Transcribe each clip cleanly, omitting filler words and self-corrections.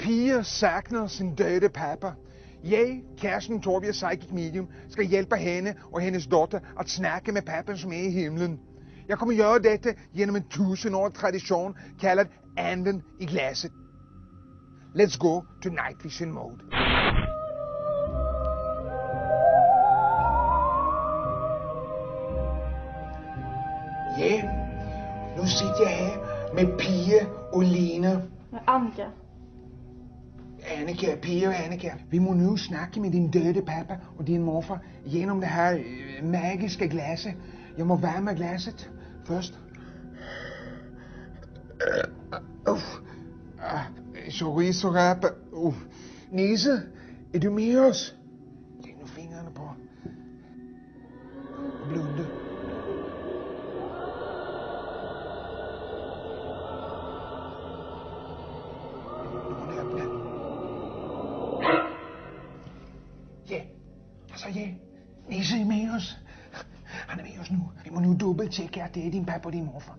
Pia sakner sin døde pappa. Jeg, Kirsten Torbjerg, psychic medium, skal hjælpe hende og hendes datter at snakke med pappan, som er i himlen. Jeg kommer gøre dette gennem en 1000-årig tradition, kaldet anden i glasset. Let's go to night vision mode. Ja, nu sidder jeg her med Pia og Lena. Annika. Annika, Pia og Annika. Vi må nu snakke med din døde pappa og din morfar gennem det her magiske glasse. Jeg må varme glasset først. Chorizo rappa. Nisse, er du med os? Læg nu fingrene på. Og blunde. Ja, altså ja, Nisse er med os. Han er med os nu. Vi må nu dobbelttjekke, at det er din pappa og din morfar.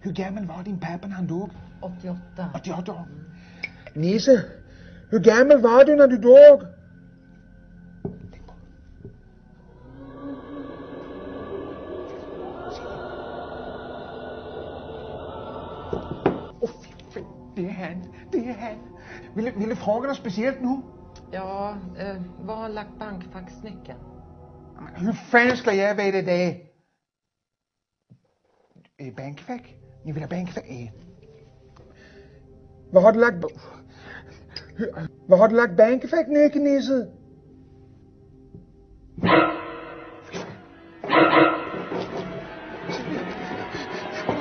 Hvor gammel var din pappa, når han dog? 88. 88 år. Nisse, hvor gammel var du, når du dog? Det er han. Det er han. Vil du fråga noget specielt nu? Ja, vad har lagt bankfacksnyckeln? Hur fanden skal jeg vide det? Bankfack? Ni vil have bankfack? Hvor har du lagt bankfack-nyckeln, Nisse?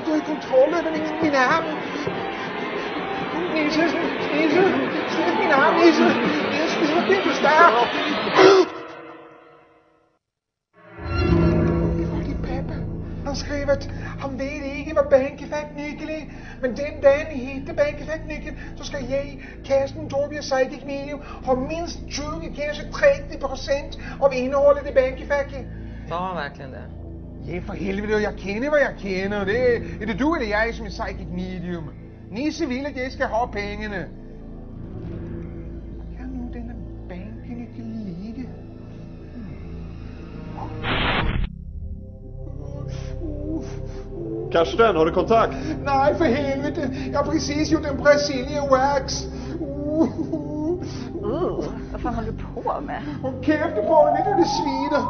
Du er i kontrol over min arm. Nisse, slip min arm, Nisse. Det er for stærkt. Han skrev, at han ved ikke, hvad bankfack-nyckel er, men den dag I hitter bankfack-nyckel, så skal jeg, Kirsten Torbjerg, psychic medium, have mindst 20, kanskje 30% af indholdet i bankfack. Sa han verkligen det? Ja, for helvede, jeg kender, hvad jeg kender. Er det du eller jeg, som er psychic medium? Nisse vil, at jeg skal have pengene. Hvor kan nu denne banknyckel ligge? Karsten, har du kontakt? Nej, for helvede. Jeg har præcis gjort en Brazilian wax. Vad fan håller du på med? Håll kæft på det, det sviner.